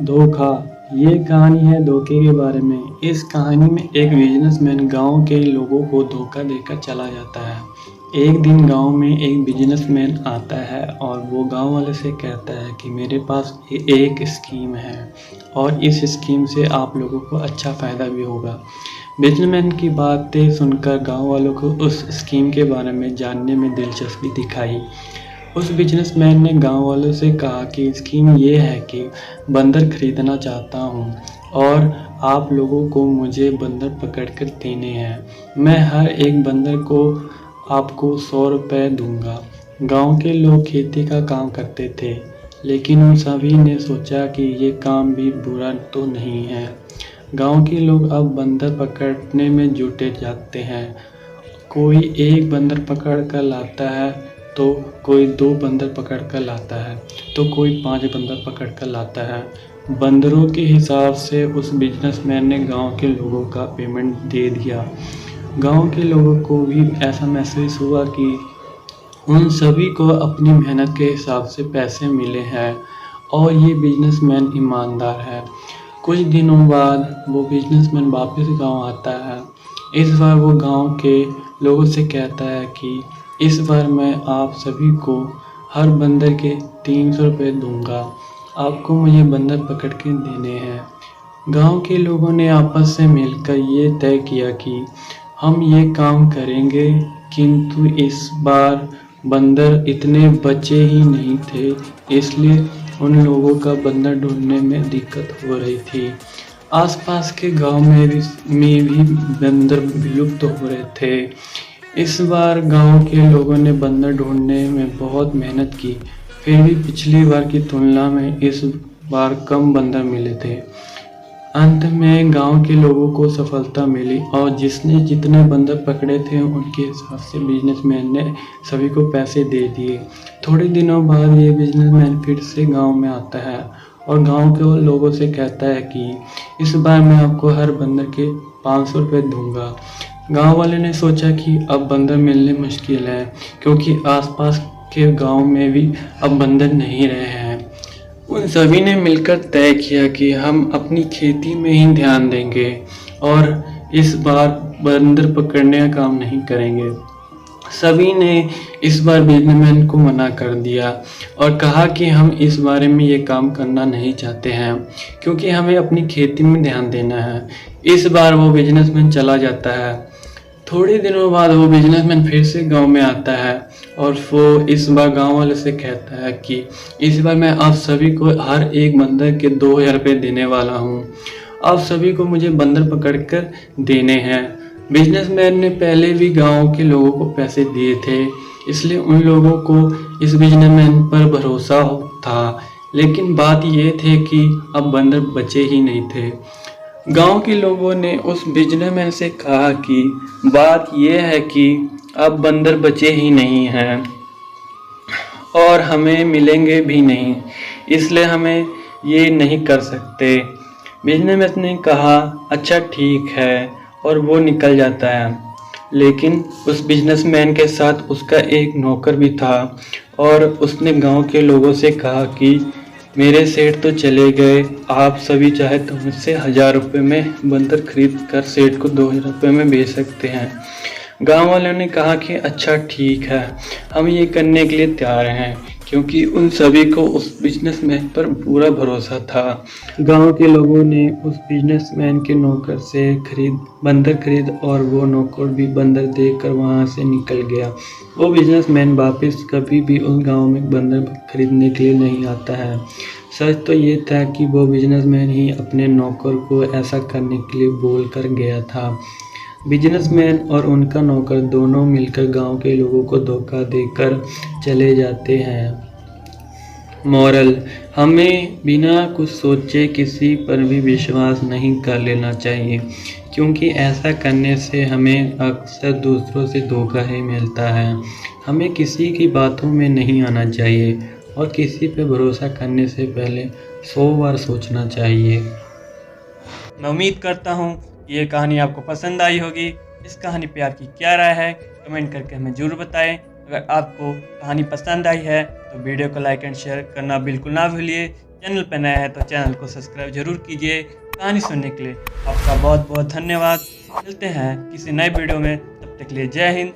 धोखा। ये कहानी है धोखे के बारे में। इस कहानी में एक बिजनेसमैन गांव के लोगों को धोखा देकर चला जाता है। एक दिन गांव में एक बिजनेसमैन आता है और वो गांव वाले से कहता है कि मेरे पास एक स्कीम है और इस स्कीम से आप लोगों को अच्छा फ़ायदा भी होगा। बिजनेसमैन की बातें सुनकर गांव वालों को उस स्कीम के बारे में जानने में दिलचस्पी दिखाई। उस बिजनेसमैन ने गांव वालों से कहा कि स्कीम ये है कि बंदर खरीदना चाहता हूँ और आप लोगों को मुझे बंदर पकड़कर देने हैं। मैं हर एक बंदर को आपको 100 रुपये दूंगा। गांव के लोग खेती का काम करते थे, लेकिन उन सभी ने सोचा कि ये काम भी बुरा तो नहीं है। गांव के लोग अब बंदर पकड़ने में जुटे जाते हैं। कोई एक बंदर पकड़ कर लाता है, तो कोई 2 बंदर पकड़ कर लाता है, तो कोई 5 बंदर पकड़ कर लाता है। बंदरों के हिसाब से उस बिजनेसमैन ने गांव के लोगों का पेमेंट दे दिया। गांव के लोगों को भी ऐसा महसूस हुआ कि उन सभी को अपनी मेहनत के हिसाब से पैसे मिले हैं और ये बिजनेसमैन ईमानदार है। कुछ दिनों बाद वो बिजनेसमैन वापस गांव आता है। इस बार वो गांव के लोगों से कहता है कि इस बार मैं आप सभी को हर बंदर के 300 रुपये दूंगा। आपको मुझे बंदर पकड़ के देने हैं। गांव के लोगों ने आपस से मिलकर ये तय किया कि हम ये काम करेंगे, किंतु इस बार बंदर इतने बचे ही नहीं थे, इसलिए उन लोगों का बंदर ढूंढने में दिक्कत हो रही थी। आसपास के गांव में भी बंदर विलुप्त हो रहे थे। इस बार गांव के लोगों ने बंदर ढूंढने में बहुत मेहनत की, फिर भी पिछली बार की तुलना में इस बार कम बंदर मिले थे। अंत में गांव के लोगों को सफलता मिली और जिसने जितने बंदर पकड़े थे उनके हिसाब से बिजनेसमैन ने सभी को पैसे दे दिए। थोड़े दिनों बाद ये बिजनेसमैन फिर से गांव में आता है और गांव के लोगों से कहता है कि इस बार मैं आपको हर बंदर के 500 रुपये दूंगा। गांव वाले ने सोचा कि अब बंदर मिलने मुश्किल है, क्योंकि आसपास के गांव में भी अब बंदर नहीं रहे हैं। उन सभी ने मिलकर तय किया कि हम अपनी खेती में ही ध्यान देंगे और इस बार बंदर पकड़ने का काम नहीं करेंगे। सभी ने इस बार बिजनेसमैन को मना कर दिया और कहा कि हम इस बारे में ये काम करना नहीं चाहते हैं, क्योंकि हमें अपनी खेती में ध्यान देना है। इस बार वो बिजनेसमैन चला जाता है। थोड़े दिनों बाद वो बिजनेसमैन फिर से गांव में आता है और वो इस बार गांव वाले से कहता है कि इस बार मैं आप सभी को हर एक बंदर के 2000 रुपये देने वाला हूँ। आप सभी को मुझे बंदर पकड़कर देने हैं। बिजनेसमैन ने पहले भी गांव के लोगों को पैसे दिए थे, इसलिए उन लोगों को इस बिजनेसमैन पर भरोसा था। लेकिन बात ये थी कि अब बंदर बचे ही नहीं थे। गांव के लोगों ने उस बिजनेसमैन से कहा कि बात यह है कि अब बंदर बचे ही नहीं हैं और हमें मिलेंगे भी नहीं, इसलिए हमें ये नहीं कर सकते। बिजनेसमैन ने कहा अच्छा ठीक है, और वो निकल जाता है। लेकिन उस बिजनेसमैन के साथ उसका एक नौकर भी था और उसने गांव के लोगों से कहा कि मेरे सेठ तो चले गए, आप सभी चाहे तो मुझसे 1000 रुपये में बंदर खरीद कर सेठ को 2000 रुपये में बेच सकते हैं। गांव वालों ने कहा कि अच्छा ठीक है, हम ये करने के लिए तैयार हैं, क्योंकि उन सभी को उस बिजनेसमैन पर पूरा भरोसा था। गांव के लोगों ने उस बिजनेसमैन के नौकर से बंदर खरीद और वो नौकर भी बंदर देकर वहां से निकल गया। वो बिजनेसमैन वापस कभी भी उस गांव में बंदर खरीदने के लिए नहीं आता है। सच तो ये था कि वो बिजनेसमैन ही अपने नौकर को ऐसा करने के लिए बोल कर गया था। बिजनेसमैन और उनका नौकर दोनों मिलकर गांव के लोगों को धोखा देकर चले जाते हैं। मॉरल: हमें बिना कुछ सोचे किसी पर भी विश्वास नहीं कर लेना चाहिए, क्योंकि ऐसा करने से हमें अक्सर दूसरों से धोखा ही मिलता है। हमें किसी की बातों में नहीं आना चाहिए और किसी पे भरोसा करने से पहले 100 बार सोचना चाहिए। मैं उम्मीद करता हूँ कि ये कहानी आपको पसंद आई होगी। इस कहानी पे आपकी क्या राय है, कमेंट करके हमें ज़रूर बताएं। अगर आपको कहानी पसंद आई है तो वीडियो को लाइक एंड शेयर करना बिल्कुल ना भूलिए। चैनल पर नया है तो चैनल को सब्सक्राइब जरूर कीजिए। कहानी सुनने के लिए आपका बहुत बहुत धन्यवाद। मिलते हैं किसी नए वीडियो में, तब तक के लिए जय हिंद।